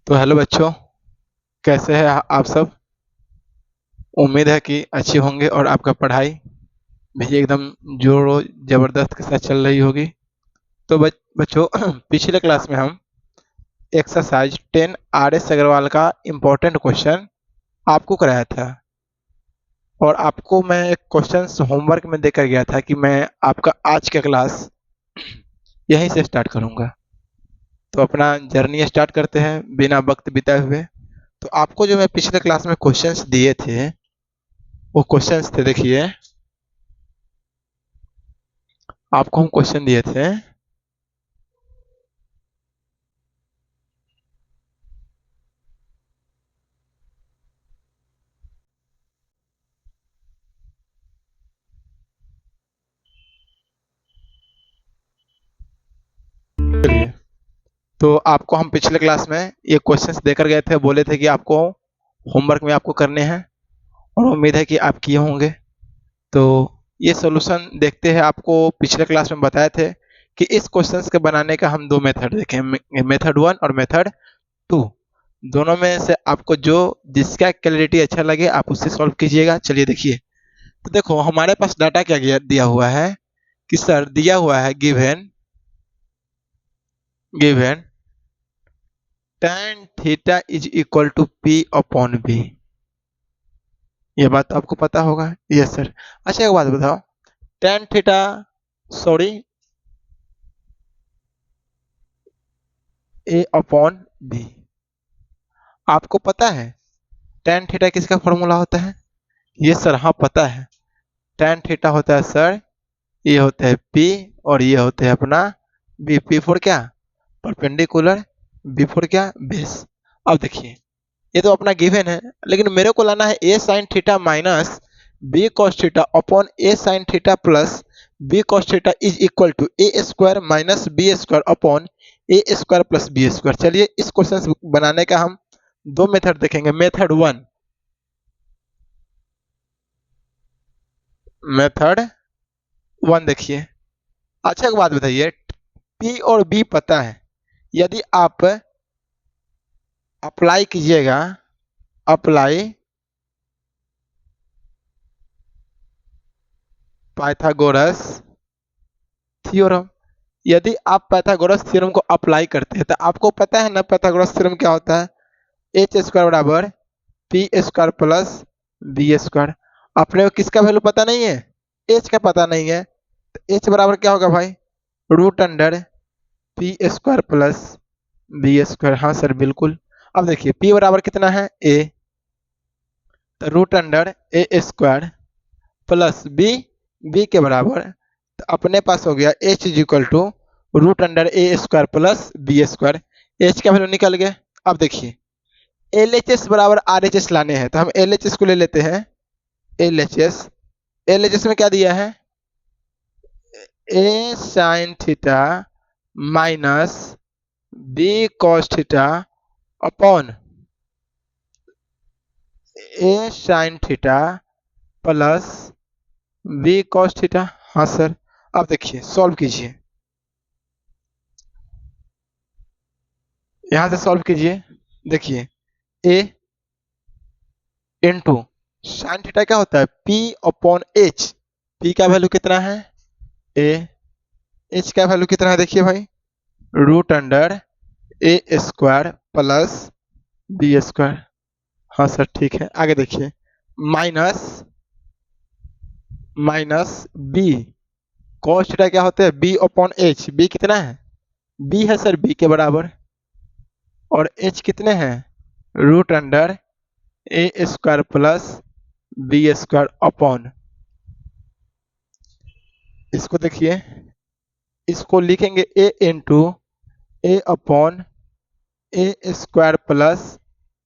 तो हेलो बच्चों, कैसे हैं आप सब। उम्मीद है कि अच्छे होंगे और आपका पढ़ाई भी एकदम जोरों ज़बरदस्त के साथ चल रही होगी। तो बच्चों पिछले क्लास में हम एक्सरसाइज 10 आर एस अग्रवाल का इम्पोर्टेंट क्वेश्चन आपको कराया था और आपको मैं एक क्वेश्चन होमवर्क में देकर गया था कि मैं आपका आज का क्लास यहीं से स्टार्ट करूँगा। तो अपना जर्नी स्टार्ट करते हैं बिना वक्त बिताए हुए। तो आपको जो मैं पिछले क्लास में क्वेश्चंस दिए थे वो क्वेश्चंस थे, देखिए आपको हम क्वेश्चन दिए थे। चलिए, तो आपको हम पिछले क्लास में ये क्वेश्चंस देकर गए थे, बोले थे कि आपको होमवर्क में आपको करने हैं और उम्मीद है कि आप किए होंगे। तो ये सॉल्यूशन देखते हैं। आपको पिछले क्लास में बताए थे कि इस क्वेश्चंस के बनाने का हम दो मेथड देखें, मेथड 1 और मेथड 2। दोनों में से आपको जो जिसका क्लैरिटी अच्छा लगे आप उससे सॉल्व कीजिएगा। चलिए देखिए, तो देखो हमारे पास डाटा क्या दिया हुआ है कि सर दिया हुआ है given given tan theta is equal to P upon B. ये बात तो आपको पता होगा। Yes sir. अच्छा एक बात बताओ, tan theta sorry A upon B, आपको पता है tan थीटा किसका फॉर्मूला होता है? ये सर हाँ पता है। tan थीटा होता है सर, ये होता है P और ये होता है अपना B। P फॉर क्या? परपेंडिकुलर। B फॉर क्या? बेस। अब देखिए, ये तो अपना गिवन है, लेकिन मेरे को लाना है a sin theta minus b cos theta upon a sin theta plus b cos theta is equal to a square minus b square upon a square plus b square. चलिए इस क्वेश्चन बनाने का हम दो मेथड देखेंगे। Method 1 देखिए। अच्छा एक बात बताइए, P और B पता है, यदि आप अप्लाई कीजिएगा, अप्लाई पाइथागोरस थ्योरम, यदि आप पाइथागोरस थ्योरम को अप्लाई करते हैं तो आपको पता है ना पाइथागोरस थ्योरम क्या होता है? एच स्क्वायर बराबर P square plus B square. अपने को किसका वैल्यू पता नहीं है? एच का पता नहीं है, तो एच बराबर क्या होगा भाई? Root under P square plus B square. हाँ सर बिल्कुल। अब देखिए पी बराबर कितना है? ए, तो root under A square plus B, B के बराबर, तो अपने पास हो गया H is equal to root under A square plus B square. एच का वैल्यू निकल गया। अब देखिए एल एच एस बराबर आर एच एस लाने हैं, तो हम एल एच एस को ले लेते हैं। L H S, L H S में क्या दिया है? A sine theta minus B cos theta upon A sine theta plus B cos theta. हाँ सर। अब देखिए सॉल्व कीजिए, यहां से सॉल्व कीजिए। देखिए ए इंटू साइन थीटा क्या होता है? P upon H. पी का वैल्यू कितना है? ए। एच का वैल्यू कितना है? देखिए भाई, root under A square plus B square. हाँ सर ठीक है। आगे देखिए, minus minus B cos theta क्या होता है? B upon H. बी कितना है? बी है सर बी के बराबर, और एच कितने हैं? Root under A square plus B square upon, इसको देखिए, इसको लिखेंगे A into A upon A square plus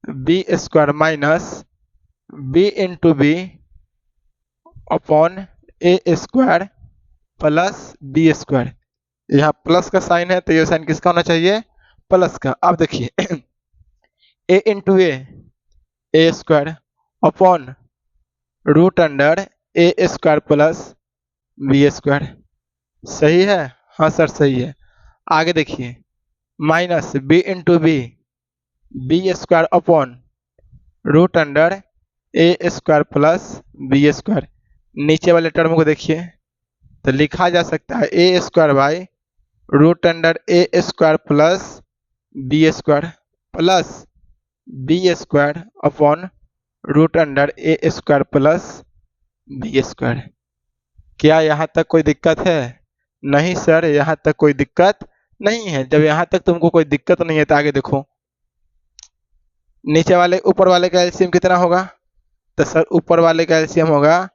B square minus B into B upon A square plus B square. यहाँ प्लस का साइन है तो ये साइन किसका होना चाहिए? प्लस का। अब देखिए A into A square upon root under A square plus B square. सही है? हाँ सर सही है। आगे देखिए, minus B into B square upon root under A square plus B square. नीचे वाले टर्म को देखिए, तो लिखा जा सकता है A square by root under A square plus B square plus B square upon root under A square plus B square. क्या यहाँ तक कोई दिक्कत है? नहीं सर, यहाँ तक कोई दिक्कत नहीं है। जब यहाँ तक तुमको कोई दिक्कत नहीं है तो आगे देखो, नीचे वाले ऊपर वाले का एलसीएम कितना होगा? तो सर ऊपर वाले का एलसीएम होगा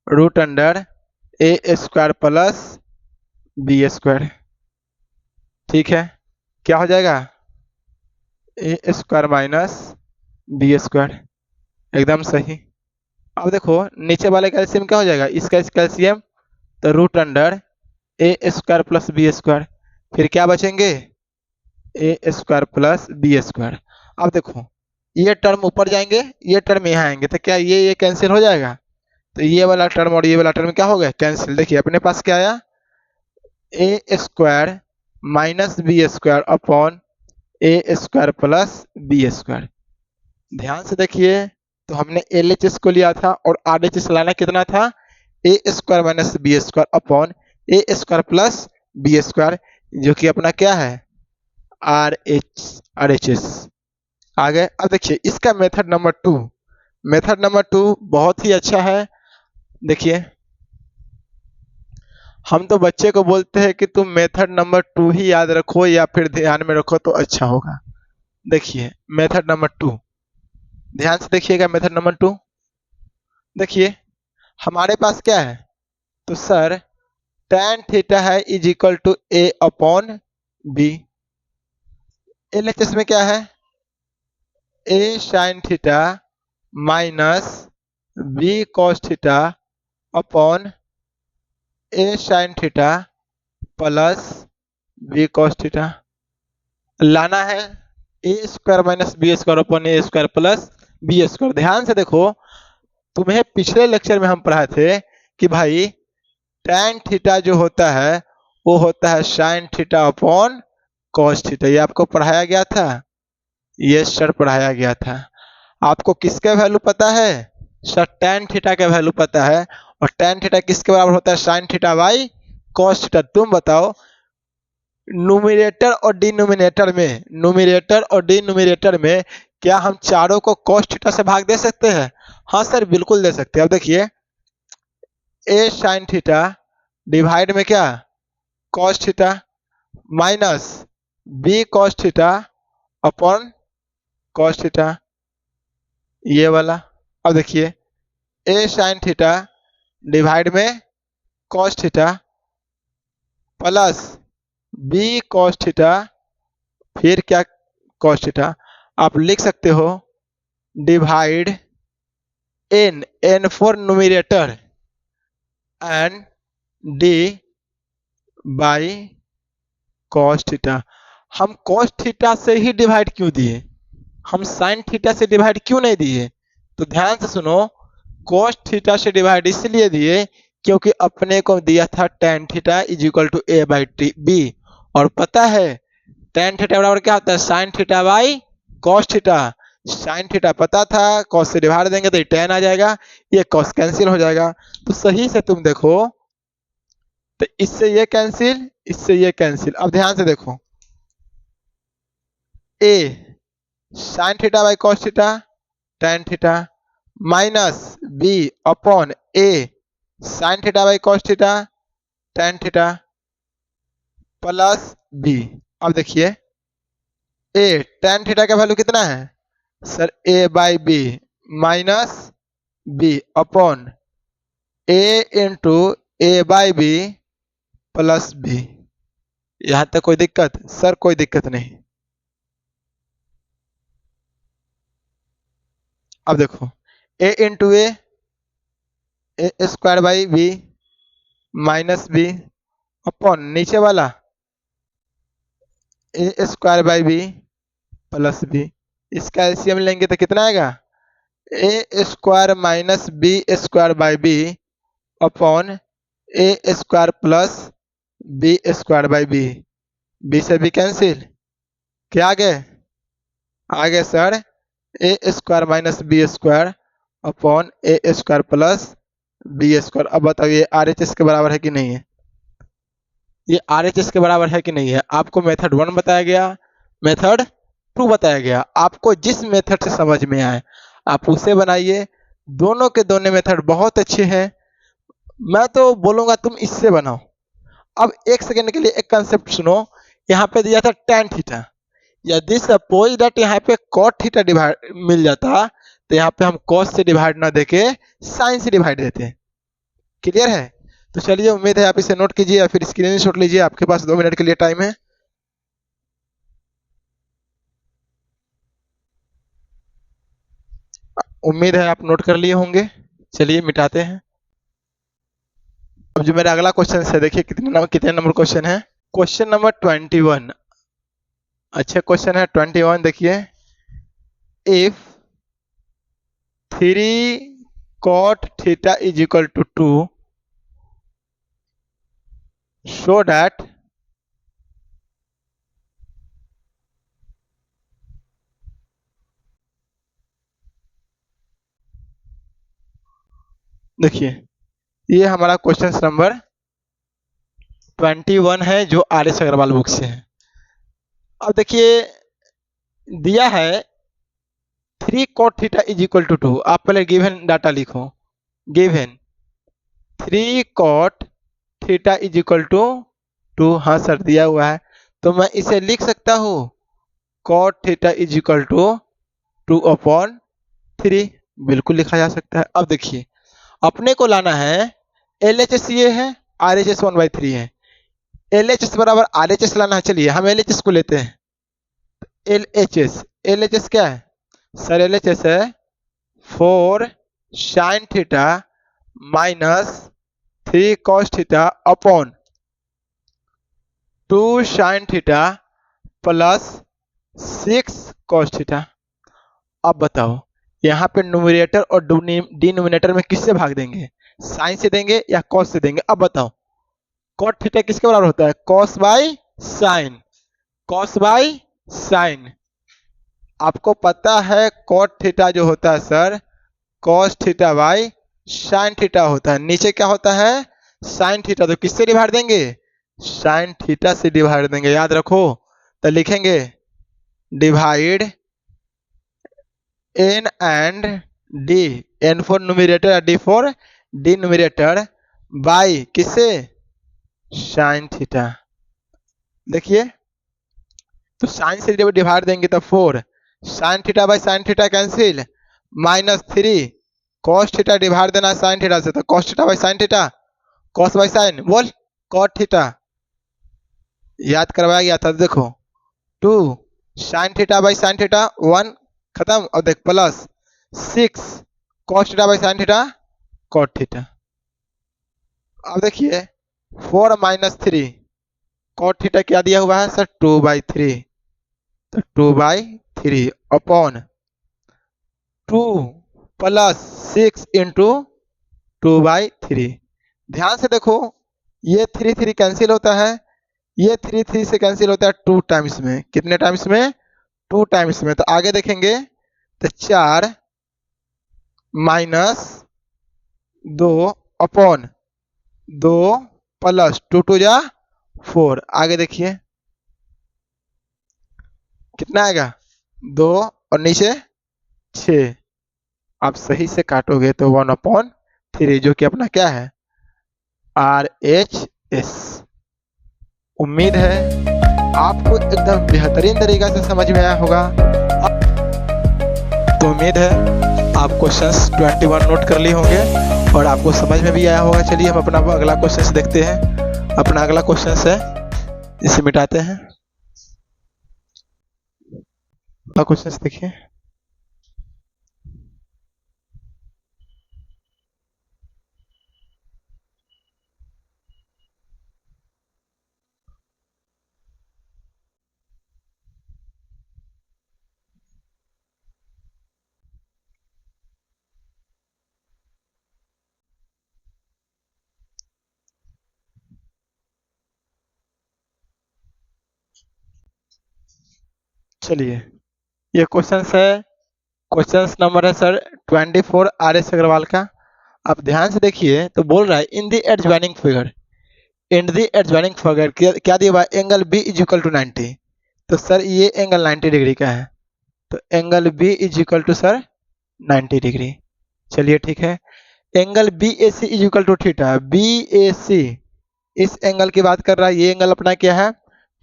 root under A square plus B square. ठीक है, क्या हो जाएगा? ए स्क्वायर माइनस बी स्क्वायर, एकदम सही। अब देखो नीचे वाले का एलसीएम क्या हो जाएगा, इसका एलसीएम, तो root under A square plus B square, फिर क्या बचेंगे? ए स्क्वायर प्लस बी स्क्वायर। अब देखो ये टर्म ऊपर जाएंगे, ये टर्म यहाँ आएंगे, तो क्या ये कैंसिल हो जाएगा? तो ये वाला टर्म और ये वाला टर्म क्या हो गया? कैंसिल। देखिए अपने पास क्या आया, A square minus B square upon A square plus B square. ध्यान से देखिए, तो हमने एल एच एस को लिया था और आर एच एस लाना कितना था? A square minus B square upon A square plus B square, जो कि अपना क्या है? R H S. आगे अब देखिए इसका मेथड नंबर 2, मेथड नंबर 2 बहुत ही अच्छा है। देखिए हम तो बच्चे को बोलते हैं कि तुम मेथड नंबर 2 ही याद रखो या फिर ध्यान में रखो तो अच्छा होगा। देखिए मेथड नंबर 2, ध्यान से देखिएगा। मेथड नंबर 2 देखिए हमारे पास क्या है, तो सर tan थीटा है is equal to A upon B. LHS में क्या है? A sine theta minus B cos theta upon A sine theta plus B cos theta. लाना है A square minus B square upon A square plus B square. ध्यान से देखो, तुम्हें पिछले लेक्चर में हम पढ़ाए थे कि भाई tan थीटा जो होता है वो होता है sine theta upon cos theta. ये आपको पढ़ाया गया था? यस सर पढ़ाया गया था। आपको किसका वैल्यू पता है? सर tan थीटा का वैल्यू पता है, और tan थीटा किसके बराबर होता है? Sine theta by cos theta. तुम बताओ न्यूमरेटर और डिनोमिनेटर में, न्यूमरेटर और डिनोमिनेटर में क्या हम चारों को कॉस थीटा से भाग दे सकते हैं? हाँ सर बिल्कुल दे सकते हैं। अब देखिए ए साइन थीटा डिवाइड में क्या? Cos theta minus B cos theta upon cos theta, ये वाला। अब देखिए ए साइन थीटा डिवाइड में cos theta plus B cos theta, फिर क्या? Cos theta. आप लिख सकते हो divide N for numerator and D by cos theta. हम कॉस थीटा से ही डिवाइड क्यों दिए? हम साइन थीटा से डिवाइड क्यों नहीं दिए? तो ध्यान से सुनो, कॉस थीटा से डिवाइड इसलिए दिए क्योंकि अपने को दिया था tan theta is equal to A by B, और पता है tan थीटा बराबर क्या होता है? Sine theta by cos theta. Sine theta पता था, कॉस से डिवाइड देंगे तो tan आ जाएगा, ये कॉस कैंसिल हो जाएगा। तो सही से तुम देखो, तो इससे ये कैंसिल, इससे ये कैंसिल। अब ध्यान से देखो, A sine theta by cos theta tan theta minus B upon A sine theta by cos theta tan theta plus B. अब देखिए ए tan थीटा का वैल्यू कितना है? Sir A by B minus B upon A into A by B plus B. यहां तक कोई दिक्कत? Sir कोई दिक्कत नहीं। अब देखो A into A square by B minus B upon नीचे वाला A square by B plus B. इसका एलसीएम लेंगे तो कितना आएगा? A square minus B square by B upon A square plus B square by B, B से B cancel, क्या आ गए sir A square minus B square upon A square plus B square. अब बताइए आर एच एस के बराबर है कि नहीं है, ये आर एच एस के बराबर है कि नहीं है। आपको मेथड 1 बताया गया, मेथड 2 बताया गया, आपको जिस मेथड से समझ में आए आप उसे बनाइए। दोनों के दोनों मेथड बहुत अच्छे हैं, मैं तो बोलूंगा तुम इससे बनाओ। अब एक सेकंड के लिए एक कंसेप्ट सुनो, यहाँ पे दिया था tan थीटा, यदि सपोज दैट यहाँ पे cot थीटा डिवाइड मिल जाता तो यहाँ पे हम cos से डिवाइड ना देके sin से डिवाइड देते। क्लियर है? तो चलिए उम्मीद है आप इसे नोट कीजिए या फिर स्क्रीनशॉट लीजिए, आपके पास 2 मिनट के लिए टाइम है। उम्मीद है आप नोट कर लिए होंगे। चलिए मिटाते हैं। अब जो मेरा अगला क्वेश्चन है देखिए कितने नंबर क्वेश्चन है। क्वेश्चन नंबर 21, अच्छा क्वेश्चन है 21। देखिए if 3 cot theta is equal to 2 so that देखिए ये हमारा क्वेश्चन नंबर 21 है जो आर एस अग्रवाल बुक से है। अब देखिए दिया है 3 cot theta is equal to 2। आप पहले गिवन डाटा लिखो, given 3 cot theta is equal to 2। हाँ सर दिया हुआ है, तो मैं इसे लिख सकता हूँ cot theta is equal to 2/3। बिल्कुल लिखा जा सकता है। अब देखिए अपने को लाना है एल एच एस, ये है आर एच एस 1/3 है, एल एच एस बराबर आर एच एस लाना है। चलिए हम एल एच एस को लेते हैं। L H S, L H S क्या है सर? एल एच एस है 4 sin theta minus 3 cos theta upon 2 sin theta plus 6 cos theta. अब बताओ यहाँ पे न्यूमरेटर और डिनोमिनेटर में किससे भाग देंगे, साइन से देंगे या कॉस से देंगे? अब बताओ कॉट थीटा किसके बराबर होता है? Cos by sign, cos by sign. आपको पता है कॉट थीटा जो होता है sir cos theta by sine theta होता है। नीचे क्या होता है? Sine theta. तो किससे डिवाइड देंगे? साइन थीटा से डिवाइड देंगे, याद रखो। तो लिखेंगे divide N and D, N for numerator, D for denominator, by किससे? Sine theta. देखिए तो साइन से जब डिवाइड देंगे तो 4 sine theta by sine theta cancel, minus 3 cos theta divide देना साइन थीटा से, तो cos theta by sine theta, cos by sine बोल कॉट थीटा। याद करवाया गया था, देखो 2 sine theta by sine theta 1 खत्म, और देख plus 6 cos theta by sine theta cot theta. अब देखिए 4 माइनस 3 कॉट थीटा क्या दिया हुआ है सर? 2/3, तो 2/3 अपॉन 2 प्लस 6 इंटू 2/3। ध्यान से देखो ये 3 कैंसिल होता है, ये 3 से कैंसिल होता है 2 टाइम्स में। कितने टाइम्स में? 2 टाइम्स में। तो आगे देखेंगे तो 4 माइनस 2 अपॉन 2 प्लस 2 जा 4। आगे देखिए कितना आएगा? 2 और नीचे 6। आप सही से काटोगे तो 1/3, जो कि अपना क्या है? R H S. उम्मीद है आपको एकदम बेहतरीन तरीका से समझ में आया होगा। तो उम्मीद है आप क्वेश्चंस 21 नोट कर लिए होंगे और आपको समझ में भी आया होगा। चलिए हम अपना अगला क्वेश्चन देखते हैं। अपना अगला क्वेश्चन है, इसे मिटाते हैं। अगला क्वेश्चन देखिए। चलिए ये क्वेश्चन है, क्वेश्चन नंबर है सर 24 RS अग्रवाल का। आप ध्यान से देखिए तो बोल रहा है in the adjoining figure, in the adjoining figure क्या दिया हुआ है, angle B is equal to 90। तो सर ये एंगल 90 डिग्री का है, तो angle B is equal to sir 90 degree. चलिए ठीक है, angle B A C is equal to theta, B A C इस एंगल की बात कर रहा है, ये एंगल अपना क्या है,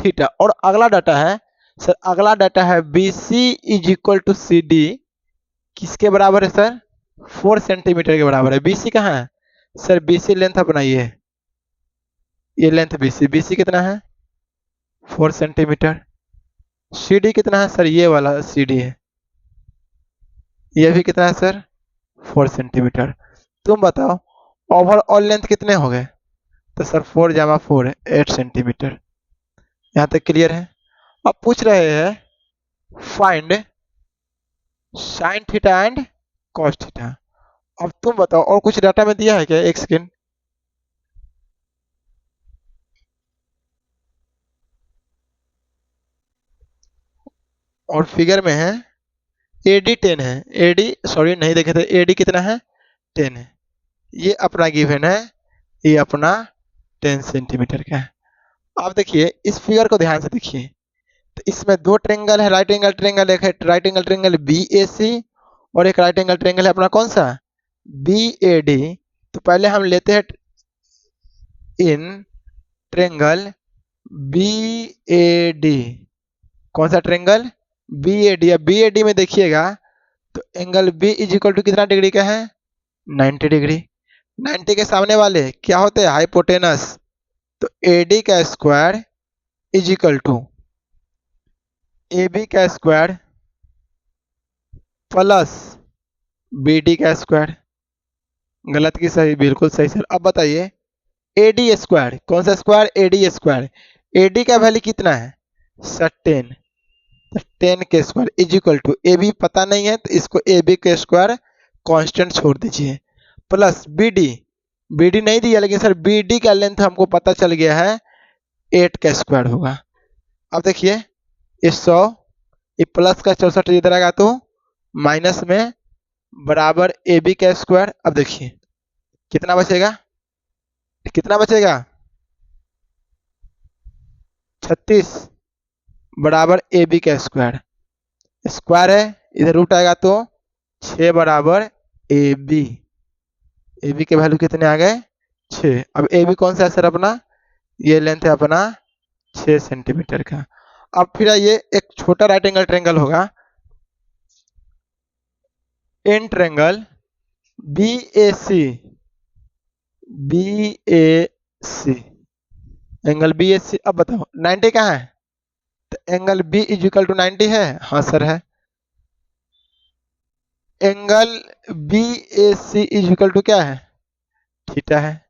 थीटा। और अगला डाटा है सर, अगला डाटा है B C is equal to C D, किसके बराबर है सर, 4 सेंटीमीटर के बराबर है। बीसी कहाँ है सर, बीसी लेंथ अपना ये लेंथ बीसी, बीसी कितना है 4 सेंटीमीटर। सीडी कितना है सर, ये वाला सीडी है, ये भी कितना है सर 4 सेंटीमीटर। तुम बताओ ओवरऑल लेंथ कितने हो गए, तो सर 4 जमा 4 है 8 सेंटीमीटर। यहाँ तक क्लियर है। अब पूछ रहे हैं find sine theta and cos theta. अब तुम बताओ और कुछ डाटा में दिया है क्या, एक सेकेंड। और फिगर में है एडी 10 है, एडी सॉरी नहीं देखे थे, एडी कितना है 10 है। ये अपना गिवन है, ये अपना 10 सेंटीमीटर का है। अब देखिए इस फिगर को ध्यान से देखिए, तो इसमें दो ट्रेंगल है, राइट एंगल ट्रेंगल, एक है right angle triangle B A सी और एक राइट एंगल ट्रेंगल है अपना कौन सा बी ए डी। तो पहले हम लेते हैं in triangle B A D, कौन सा triangle B A D. B A D में देखिएगा तो angle B is equal to कितना डिग्री का है 90 डिग्री। 90 के सामने वाले क्या होते हैं हाइपोटेनस, तो ए डी का square is equal to A B का स्क्वायर प्लस बी डी का स्क्वायर। गलत की सही, बिल्कुल सही सर। अब बताइए ए डी स्क्वायर, कौन सा square A D square, A D का वैल्यू कितना है सर 10, तो 10 के square is equal to A B पता नहीं है तो इसको ए बी के स्क्वायर कांस्टेंट छोड़ दीजिए, plus B D, B D नहीं दिया लेकिन सर बी डी का लेंथ हमको पता चल गया है 8 का स्क्वायर होगा। अब देखिए ये 100, ये प्लस का 64 इधर आएगा तो माइनस में बराबर ए बी का स्क्वायर। अब देखिए कितना बचेगा, कितना बचेगा 36 बराबर ए बी का स्क्वायर, स्क्वायर है इधर रूट आएगा तो 6 बराबर ए बी, ए बी के वैल्यू कितने आ गए 6। अब ए बी कौन सा है सर अपना, ये लेंथ है अपना 6 सेंटीमीटर का। अब फिर ये एक छोटा राइट एंगल ट्रेंगल होगा, in triangle B A C, B A C, angle B A C. अब बताओ 90 कहाँ है, तो angle B is equal to 90 है, हाँ सर है। Angle B A C is equal to क्या है थीटा है,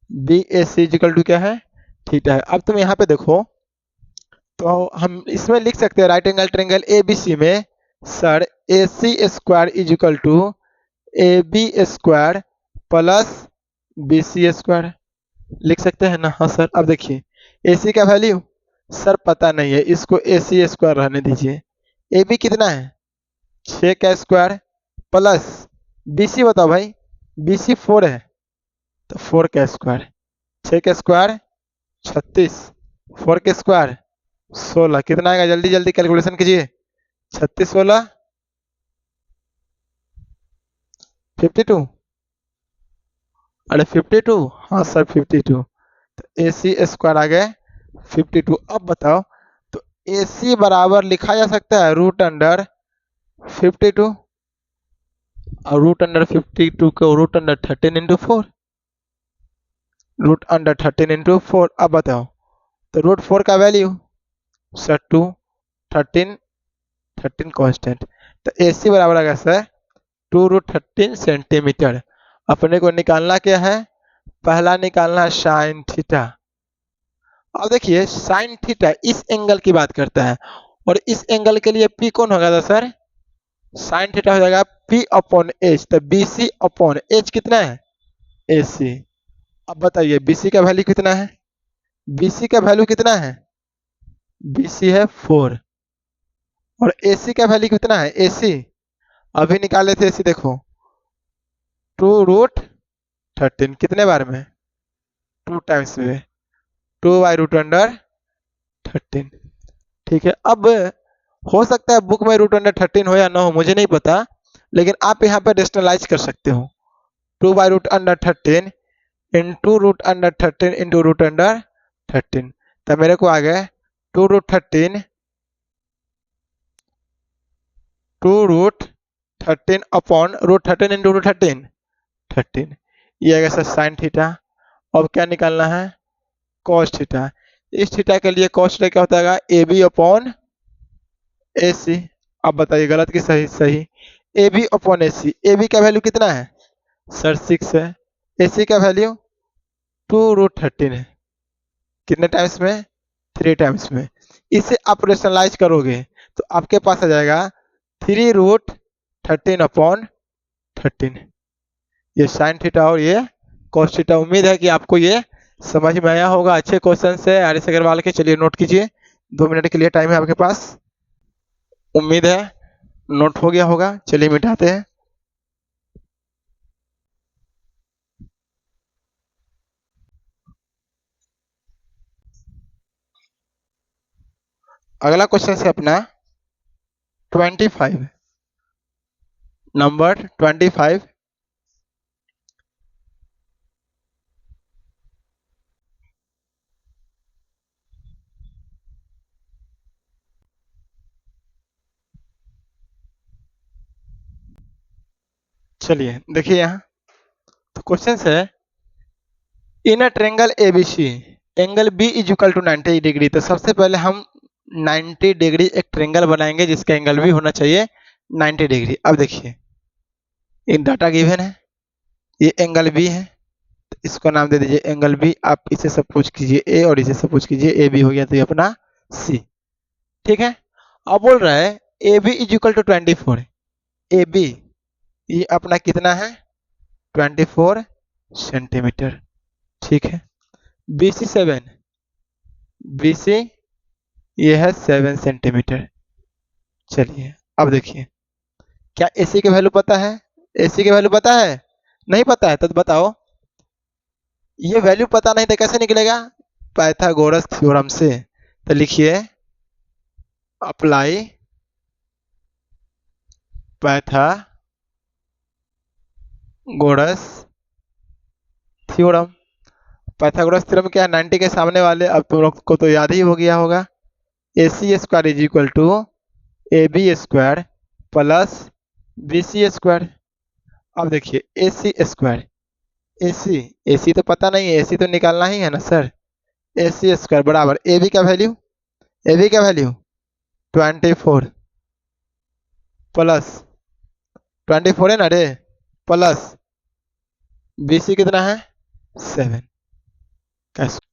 B A C is equal to क्या है थीटा है। अब तुम यहाँ पे देखो तो हम इसमें लिख सकते हैं right angle triangle A B C में sir A C square is equal to A B square plus B C square, लिख सकते हैं ना, हाँ सर। अब देखिए ए सी का वैल्यू सर पता नहीं है, इसको ए सी स्क्वायर रहने दीजिए। ए बी कितना है 6 का स्क्वायर प्लस बी सी बताओ भाई, बी सी 4 है तो 4 का स्क्वायर, 6 का स्क्वायर 36, 4 के स्क्वायर 16, कितना आएगा जल्दी जल्दी कैलकुलेशन कीजिए, 36 16 52, अरे 52, हाँ सर 52, तो ए सी स्क्वायर आ गए 52। अब बताओ तो ए सी बराबर लिखा जा सकता है रूट अंडर 52, और रूट अंडर 52 को root under 13 into 4, root under 13 into 4। अब बताओ तो रूट 4 का वैल्यू सर 2, 13 13 कांस्टेंट, तो ए सी बराबर आ गया सर 2 रूट 13 सेंटीमीटर। अपने को निकालना क्या है, पहला निकालना है साइन थीटा। अब देखिए साइन थीटा इस एंगल की बात करता है, और इस एंगल के लिए पी कौन होगा सर, साइन थीटा हो जाएगा पी अपॉन एच, तो बी सी अपॉन एच कितना है ए सी। अब बताइए बी सी का वैल्यू कितना है, बी सी का वैल्यू कितना है, बी सी है 4, और AC का वैल्यू कितना है, AC अभी निकाले थे AC, देखो 2√13 कितने बार में, 2 टाइम्स में, 2/√13। ठीक है, अब हो सकता है बुक में √13 हो या ना हो, मुझे नहीं पता, लेकिन आप यहाँ पे रेशनलाइज कर सकते हो। 2/√13 इंटू √13 इंटू √13, तो मेरे को आ गया 2√13 अपॉन √13 इंटू √13, ये आएगा सर साइन थीटा। अब क्या निकालना है, कॉस थीटा। इस थीटा के लिए कॉस थीटा क्या होता है, AB अपॉन AC। अब बताइए गलत कि सही, सही। AB अपॉन AC, AB का वैल्यू कितना है सर 6 है, AC का वैल्यू 2√13 है, कितने टाइम्स में, 3 टाइम्स में। इसे आप रेशनलाइज करोगे तो आपके पास आ जाएगा 3√13 अपॉन 13, ये साइन थीटा और ये कॉस थीटा। उम्मीद है कि आपको ये समझ में आया होगा। अच्छे क्वेश्चन है आर.एस. अग्रवाल के। चलिए नोट कीजिए, 2 मिनट के लिए टाइम है आपके पास। उम्मीद है नोट हो गया होगा। चलिए मिटाते हैं। अगला क्वेश्चन है अपना 25, नंबर 25। चलिए देखिए यहाँ तो क्वेश्चन है, in a triangle ABC angle B is equal to 90 degree. तो सबसे पहले हम 90 डिग्री एक ट्रेंगल बनाएंगे जिसका एंगल भी होना चाहिए 90 डिग्री। अब देखिए एक डाटा गिवन है, ये एंगल B है, तो इसको नाम दे दीजिए एंगल B। आप इसे सपोज कीजिए A और इसे सपोज कीजिए AB हो गया, तो ये अपना C। ठीक है, अब बोल रहा है AB is equal to 24। AB ये अपना कितना है 24 सेंटीमीटर। ठीक है, BC 7, BC ये है 7 सेंटीमीटर। चलिए अब देखिए, क्या AC की वैल्यू पता है, AC की वैल्यू पता है, नहीं पता है तो बताओ। ये वैल्यू पता नहीं तो कैसे निकलेगा, पाइथागोरस थ्योरम से। तो लिखिए apply Pythagoras theorem. Pythagoras theorem क्या है, 90 के सामने वाले, अब तुम लोग को तो याद ही हो गया होगा, AC square is equal to AB square plus BC square. अब देखिए AC स्क्वायर, AC तो पता नहीं है, AC तो निकालना ही है ना सर। AC स्क्वायर बराबर AB का वैल्यू, AB का वैल्यू 24 प्लस 24 है ना रे, प्लस BC कितना है 7।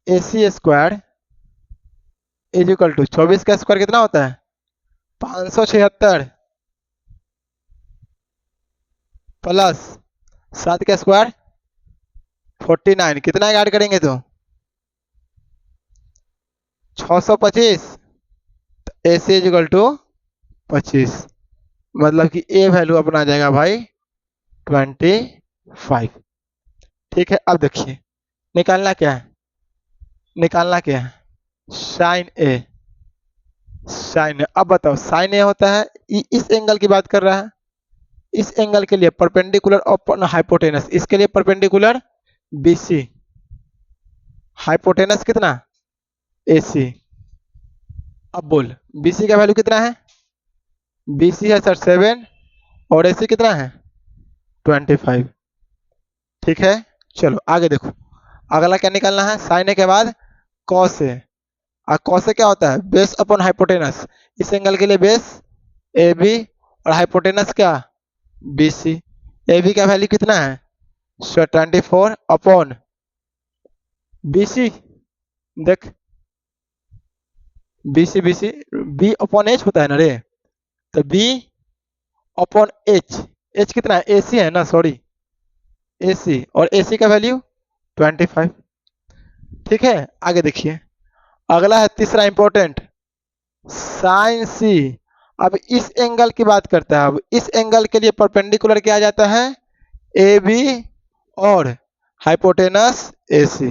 AC square is equal to 24 का स्क्वायर कितना होता है 576 प्लस 7 का स्क्वायर 49, कितना ऐड करेंगे तो 625। AC इज इक्वल टू 25, मतलब कि A वैल्यू अपना आ जाएगा भाई 25। ठीक है, अब देखिए निकालना क्या है, निकालना क्या है साइन A, साइन A। अब बताओ साइन A होता है, इस एंगल की बात कर रहा है, इस एंगल के लिए परपेंडिकुलर अपॉन हाइपोटेनस, इसके लिए परपेंडिकुलर BC, हाइपोटेनस कितना AC। अब बोल BC का वैल्यू कितना है, BC है सर 7 और AC कितना है 25। ठीक है, चलो आगे देखो, अगला क्या निकालना है, साइन A के बाद कॉस A। और कॉस A क्या होता है, बेस अपॉन हाइपोटेनस, इस एंगल के लिए बेस AB और हाइपोटेनस क्या BC। AB का वैल्यू कितना है 24 अपॉन BC, देख BC B अपॉन H होता है ना रे, तो B अपॉन H कितना है AC है ना, सॉरी AC, और AC का वैल्यू 25। ठीक है, आगे देखिए, अगला है तीसरा इंपॉर्टेंट साइन C अब इस एंगल की बात करते हैं। अब इस एंगल के लिए परपेंडिकुलर क्या आ जाता है, ए बी और hypotenuse A C.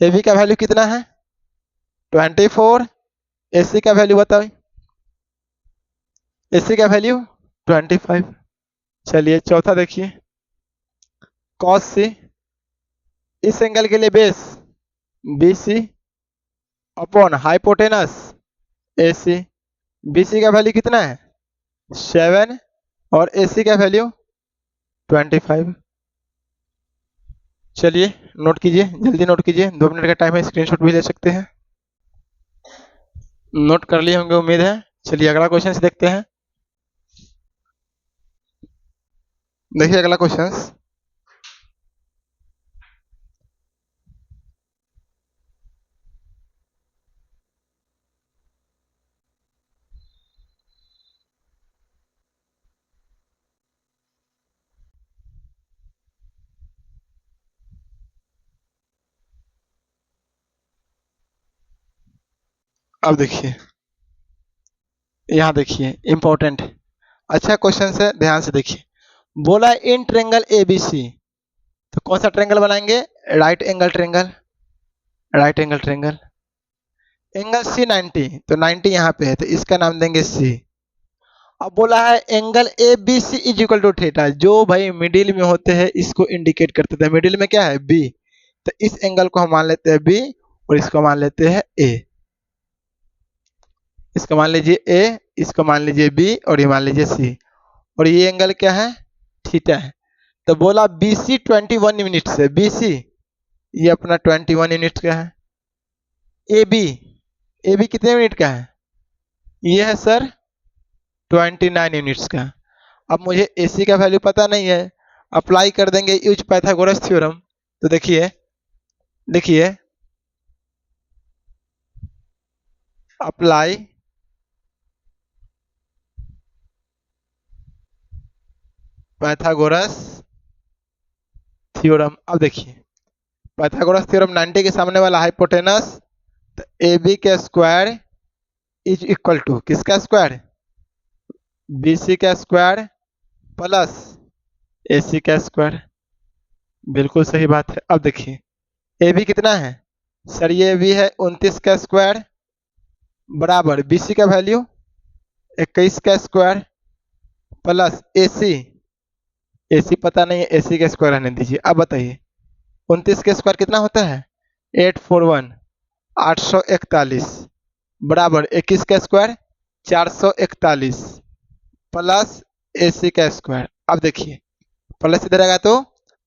A B का वैल्यू कितना है 24, ए सी का वैल्यू बताओ, ए सी का वैल्यू 25। चलिए चौथा देखिए, कॉस सी, इस एंगल के लिए base B C upon hypotenuse A C. B C का वैल्यू कितना है 7 और ए सी का वैल्यू 25। चलिए नोट कीजिए, जल्दी नोट कीजिए, 2 मिनट का टाइम है, स्क्रीनशॉट भी ले सकते हैं। नोट कर लिए होंगे उम्मीद है। चलिए अगला क्वेश्चन देखते हैं। देखिए अगला क्वेश्चन, अब देखिए, यहाँ देखिए इंपॉर्टेंट अच्छा क्वेश्चन है, ध्यान से देखिए। बोला इन ट्रेंगल एबीसी, तो कौन सा ट्रेंगल बनाएंगे, right angle triangle, right angle triangle. Angle C 90, तो 90 यहाँ पे है तो इसका नाम देंगे सी। अब बोला है angle A B C is equal to theta, जो भाई मिडिल में होते हैं इसको इंडिकेट करते थे। मिडिल में क्या है बी, तो इस एंगल को हम मान लेते हैं बी और इसको मान लेते हैं ए। इसको मान लीजिए ए, इसको मान लीजिए बी और ये मान लीजिए सी, और ये एंगल क्या है थीटा है। तो बोला बी सी 21 यूनिट से, बी सी ये अपना 21 यूनिट का है। ए बी कितने यूनिट का है, ये है सर 29 यूनिट्स का। अब मुझे एसी का वैल्यू पता नहीं है, अप्लाई कर देंगे यूज पाइथागोरस थ्योरम। तो देखिए देखिए अप्लाई पाइथागोरस थ्योरम। अब देखिए पाइथागोरस थ्योरम 90 के सामने वाला हाइपोटेनस, तो ए बी का स्क्वायर इज इक्वल टू किसका स्क्वायर, बी सी का स्क्वायर प्लस ए सी का स्क्वायर। बिल्कुल सही बात है। अब देखिए ए बी कितना है सर, ये भी है 29 का स्क्वायर बराबर बी सी का वैल्यू 21 का स्क्वायर प्लस ए सी पता नहीं है, ए सी का स्क्वायर रहने दीजिए। अब बताइए 29 का स्क्वायर कितना होता है 841, 841 बराबर 21 का स्क्वायर 441 प्लस ए सी का स्क्वायर। अब देखिए प्लस इधर आएगा तो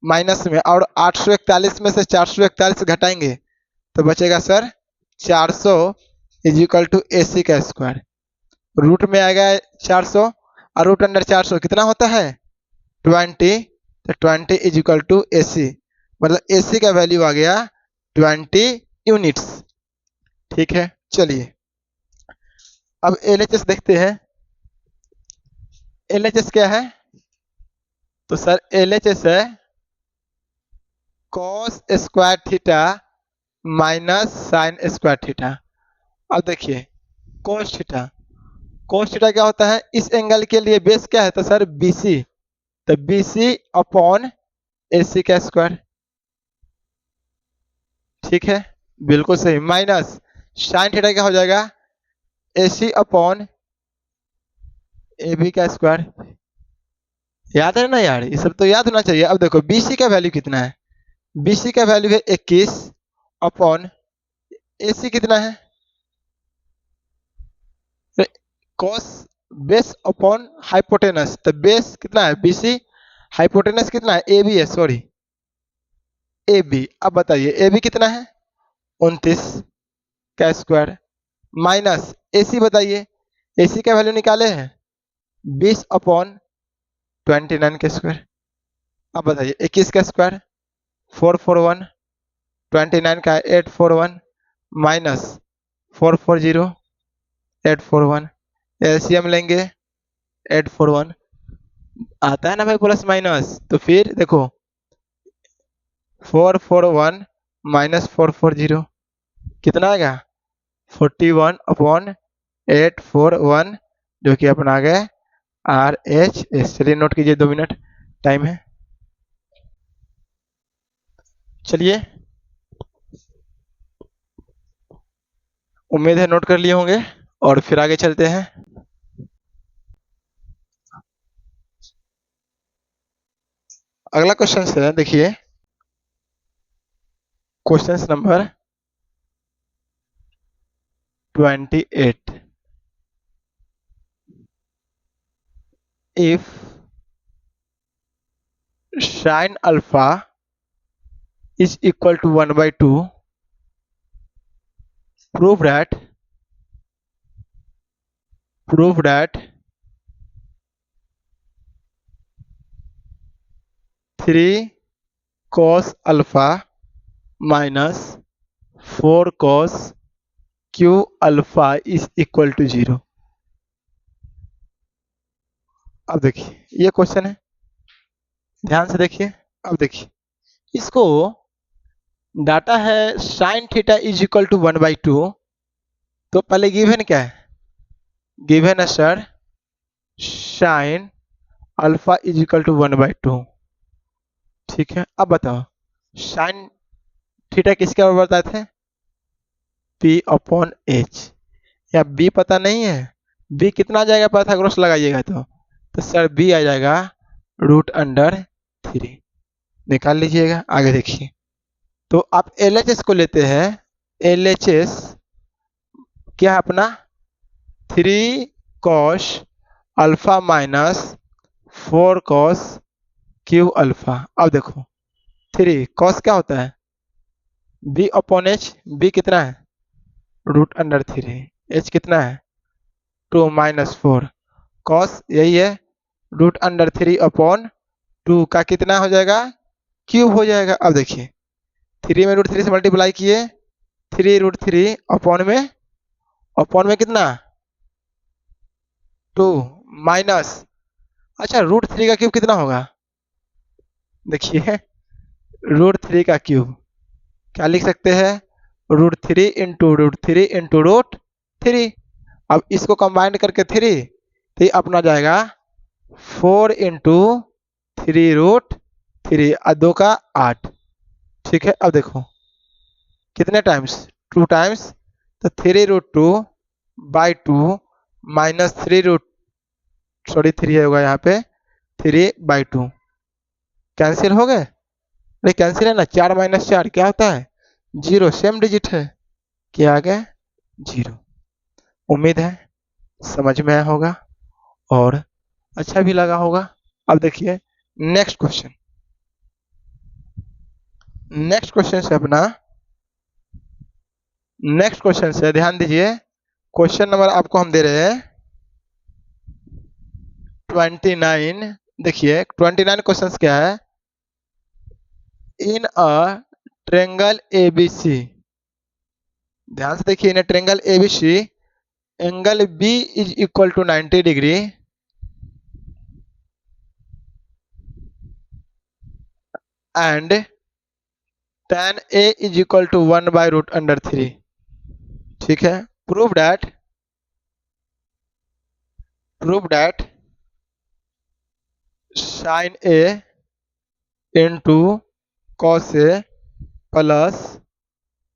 माइनस में, और 841 में से 441 घटाएंगे तो बचेगा सर 400 इज इक्वल टू ए सी का स्क्वायर। रूट में आएगा 400 और रूट अंडर 400 कितना होता है 20, तो 20 इज इक्वल टू ए सी, मतलब ए सी का वैल्यू आ गया 20 यूनिट्स। ठीक है चलिए अब एलएचएस देखते हैं। एलएचएस क्या है, तो सर एलएचएस है cos square theta minus sine square theta. अब देखिए कोस थीटा, कोस थीटा क्या होता है, इस एंगल के लिए बेस क्या है तो सर बीसी, तो बीसी अपॉन एसी का स्क्वायर। ठीक है बिल्कुल सही, माइनस साइन थीटा क्या हो जाएगा एसी अपॉन ए बी का स्क्वायर। याद है ना यार, ये सब तो याद होना चाहिए। अब देखो बीसी का वैल्यू कितना है, बीसी का वैल्यू है 21 अपॉन एसी कितना है कॉस बेस अपॉन हाइपोटेनस, तो बेस कितना है बीसी, हाइपोटेनस कितना है ए बी है, सॉरी ए बी। अब बताइए ए बी कितना है 29 का स्क्वायर माइनस एसी, बताइए एसी का वैल्यू निकाले हैं 20 अपॉन 29 के स्क्वायर। अब बताइए 21 का स्क्वायर 441, 29 का 841 माइनस 440 841, एलसीएम लेंगे 841 आता है ना भाई प्लस माइनस, तो फिर देखो 441 माइनस 440 कितना आएगा 41 अपॉन 841 जो कि अपना आ गया RHS। चलिए नोट कीजिए, 2 मिनट टाइम है। चलिए, उम्मीद है नोट कर लिए होंगे और फिर आगे चलते हैं। अगला क्वेश्चन है, देखिए question number 28। If sin alpha is equal to 1/2, prove that 3 cos alpha minus 4 cos q alpha is equal to 0। अब देखिए ये क्वेश्चन है, ध्यान से देखिए। अब देखिए इसको डाटा है sine theta is equal to 1/2। तो पहले गिवन क्या है, गिवन है sir sine alpha is equal to 1/2। ठीक है, अब बताओ साइन थीटा किसके बराबर बताए थे, P/H। या B पता नहीं है, B कितना आ जाएगा पाइथागोरस लगाइएगा तो सर B आ जाएगा √3। निकाल लीजिएगा। आगे देखिए, तो आप LHS को लेते हैं। LHS क्या है अपना 3 cos alpha minus 4 cos q alpha. अब देखो 3 cos क्या होता है B/H। B कितना है √3। H कितना है 2 - 4 cos यही है √3/2 का कितना हो जाएगा क्यूब हो जाएगा। अब देखिए 3 में √3 से मल्टीप्लाई किए, 3 √3 में कितना 2 माइनस, अच्छा √3 का क्यूब कितना होगा, देखिए √3 का क्यूब क्या लिख सकते हैं √3 इंटू √3 इंटू √3। अब इसको कंबाइन करके 3 तो ये अपना जाएगा 4 इंटू 3√3 और 2 का 8। ठीक है, अब देखो कितने टाइम्स 2 टाइम्स, तो 3√2/2 माइनस 3 होगा यहाँ पे 3/2। कैंसिल हो गए, नहीं कैंसिल है ना, 4 - 4 क्या होता है 0, सेम डिजिट है, क्या आ गया 0। उम्मीद है समझ में आया होगा और अच्छा भी लगा होगा। अब देखिए नेक्स्ट क्वेश्चन से अपना नेक्स्ट क्वेश्चन से ध्यान दीजिए। क्वेश्चन नंबर आपको हम दे रहे हैं 29। देखिए 29 क्वेश्चन क्या है, इन अ ट्रेंगल ABC, ध्यान से देखिए, in triangle ABC angle B is equal to 90 degree and tan A is equal to 1/√3। ठीक है, prove that sin A into cos A plus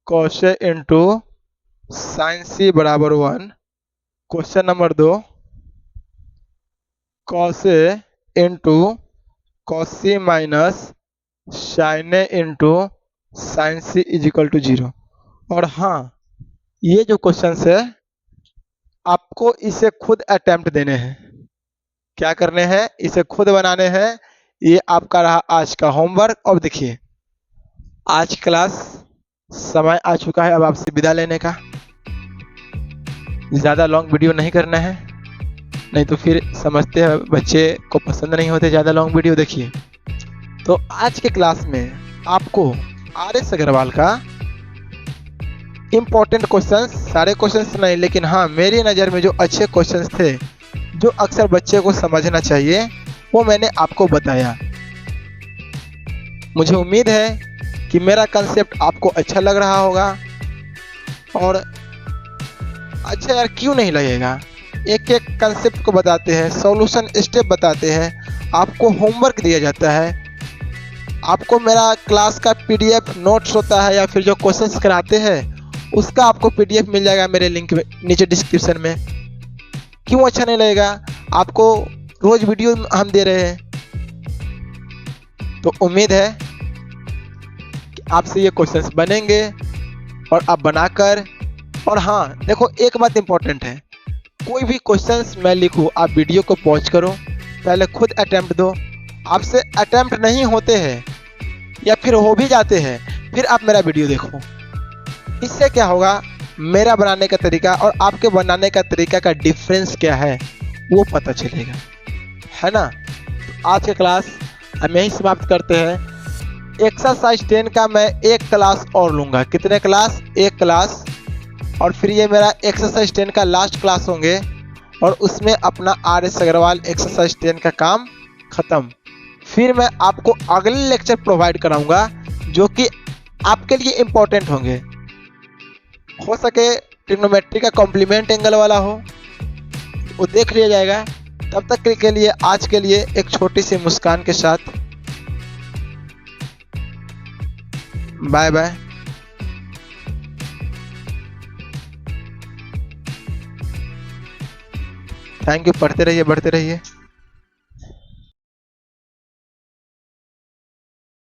cos A into sin C बराबर 1। Question number 2, cos A into cos C minus sin A into sin C is equal to 0। और हाँ, ये जो question है आपको इसे खुद अटेम्प्ट देने हैं, क्या करने हैं, इसे खुद बनाने हैं। ये आपका रहा आज का होमवर्क। अब देखिए आज क्लास समय आ चुका है अब आपसे विदा लेने का। ज़्यादा लॉन्ग वीडियो नहीं करना है, नहीं तो फिर समझते हैं बच्चे को पसंद नहीं होते ज़्यादा लॉन्ग वीडियो। देखिए तो आज के क्लास में आपको RS अग्रवाल का इम्पोर्टेंट क्वेश्चंस, सारे क्वेश्चंस नहीं लेकिन हाँ मेरी नज़र में जो अच्छे क्वेश्चंस थे जो अक्सर बच्चे को समझना चाहिए वो मैंने आपको बताया। मुझे उम्मीद है कि मेरा कंसेप्ट आपको अच्छा लग रहा होगा। और अच्छा यार क्यों नहीं लगेगा, एक एक कंसेप्ट को बताते हैं, सॉल्यूशन स्टेप बताते हैं, आपको होमवर्क दिया जाता है, आपको मेरा क्लास का पीडीएफ नोट्स होता है या फिर जो क्वेश्चंस कराते हैं उसका आपको पीडीएफ मिल जाएगा मेरे लिंक में नीचे डिस्क्रिप्शन में। क्यों अच्छा नहीं लगेगा? आपको रोज वीडियो हम दे रहे हैं, तो उम्मीद है कि आपसे ये क्वेश्चंस बनेंगे और आप बनाकर, और हाँ देखो एक बात इंपॉर्टेंट है, कोई भी क्वेश्चंस मैं लिखूँ आप वीडियो को पॉज करो, पहले खुद अटेम्प्ट दो। आपसे अटेम्प्ट नहीं होते हैं या फिर हो भी जाते हैं, फिर आप मेरा वीडियो देखो। इससे क्या होगा, मेरा बनाने का तरीका और आपके बनाने का तरीका का डिफरेंस क्या है वो पता चलेगा, है ना। तो आज का क्लास हम यहीं समाप्त करते हैं। एक्सरसाइज 10 का मैं एक क्लास और लूँगा। कितने क्लास? एक क्लास। और फिर ये मेरा एक्सरसाइज 10 का लास्ट क्लास होंगे और उसमें अपना RS अग्रवाल एक्सरसाइज 10 का काम ख़त्म। फिर मैं आपको अगले लेक्चर प्रोवाइड कराऊंगा जो कि आपके लिए इम्पोर्टेंट होंगे। हो सके ट्रिग्नोमेट्री का कॉम्प्लीमेंट एंगल वाला हो, वो देख लिया जाएगा। तब तक के लिए आज के लिए एक छोटी सी मुस्कान के साथ बाय बाय। Thank you. पढ़ते रहिए, बढ़ते रहिए।